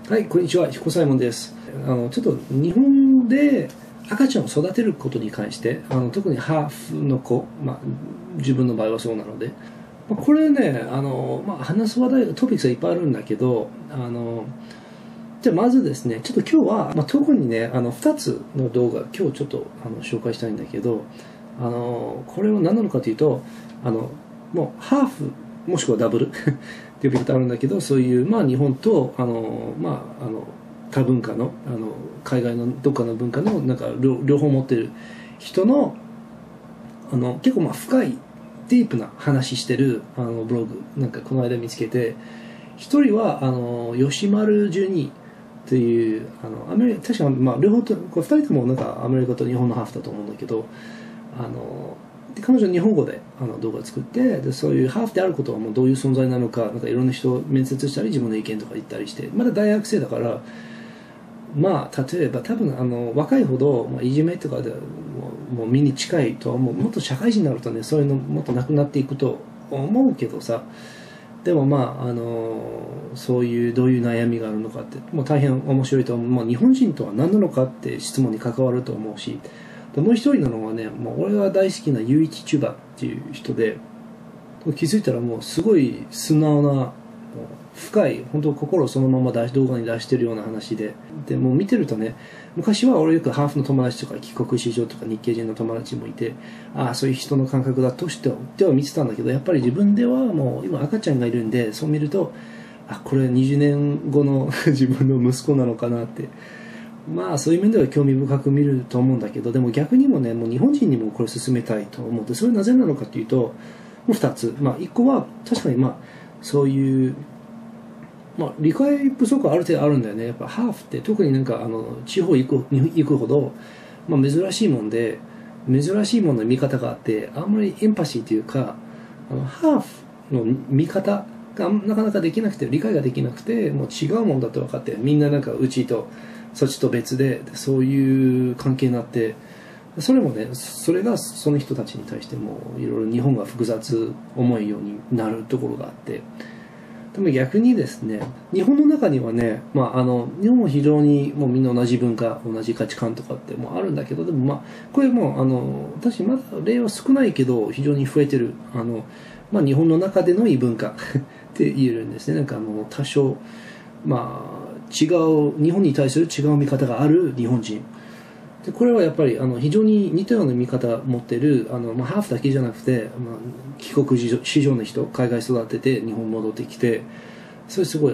はい、こんにちは、彦左衛門です。ちょっと日本で赤ちゃんを育てることに関して、特にハーフの子、自分の場合はそうなので、これね、話す話題、トピックスはいっぱいあるんだけど、じゃあまずですね、ちょっと今日は、特にね、2つの動画、今日ちょっと紹介したいんだけど、これは何なのかというと、もうハーフ、もしくはダブルって呼び方あるんだけど、そういう、日本と多文化の、海外のどっかの文化のなんか両方持ってる人の結構深いディープな話してるブログなんかこの間見つけて、一人は吉丸ジュニっていう確か両方とこれ2人ともなんかアメリカと日本のハーフだと思うんだけど、で彼女は日本語で動画を作って、でそういうハーフであることはもうどういう存在なのか、なんかいろんな人を面接したり自分の意見とか言ったりして、まだ大学生だから、例えば多分若いほど、いじめとかでもう身に近いとは思う。もっと社会人になるとね、そういうのもっとなくなっていくと思うけどさ、でもそういうどういう悩みがあるのかってもう大変面白いと思う。日本人とは何なのかって質問に関わると思うし、でもう一人なのはね、もう俺が大好きなユイチチュバっていう人で、気づいたらもうすごい素直な深い本当心をそのまま動画に出してるような話で、でもう見てるとね、昔は俺よくハーフの友達とか帰国子女とか日系人の友達もいて、そういう人の感覚だとしては見てたんだけど、やっぱり自分ではもう今赤ちゃんがいるんで、そう見るとこれ20年後の自分の息子なのかなって、そういう面では興味深く見ると思うんだけど、でも逆にもね、もう日本人にもこれ勧めたいと思って、それはなぜなのかというと、もう2つ、1個は確かにそういう理解不足はある程度あるんだよね。やっぱハーフって特になんか地方行くほど、珍しいもんで、珍しいものの見方があって、あんまりエンパシーというかハーフの見方がなかなかできなくて、理解ができなくて、もう違うもんだと分かって、みんななんかうちとそっちと別でそういう関係になって、それもね、それがその人たちに対してもいろいろ日本が複雑思いようになるところがあって、でも逆にですね、日本の中にはね、日本も非常にもうみんな同じ文化、同じ価値観とかってもあるんだけど、でもこれも私まだ例は少ないけど非常に増えてる日本の中での異文化って言えるんですね。なんか多少違う、日本に対する違う見方がある日本人で、これはやっぱり非常に似たような見方を持ってるハーフだけじゃなくて、帰国子女の人、海外育てて日本戻ってきて、それすごい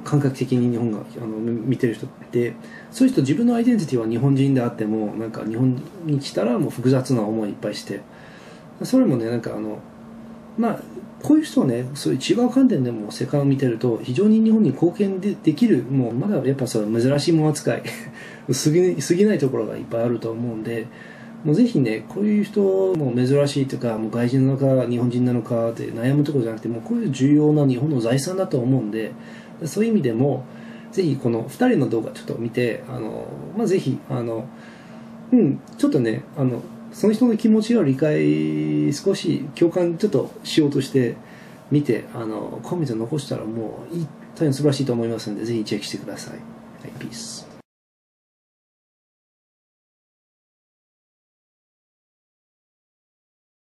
感覚的に日本が見てる人って、そういう人自分のアイデンティティは日本人であっても、なんか日本に来たらもう複雑な思いいっぱいして、それもね、なんかこういう人はね、そういう違う観点でも世界を見てると非常に日本に貢献できる、もうまだやっぱそれ珍しいもの扱い過ぎないところがいっぱいあると思うんで、もうぜひね、こういう人も珍しいというか、もう外人なのか日本人なのかって悩むところじゃなくて、もうこういう重要な日本の財産だと思うんで、そういう意味でもぜひこの2人の動画ちょっと見て、ぜひちょっとね、その人の気持ちを理解、少し共感ちょっとしようとして見て、コメント残したらもう大変素晴らしいと思いますので、ぜひチェックしてください。はい、ピース。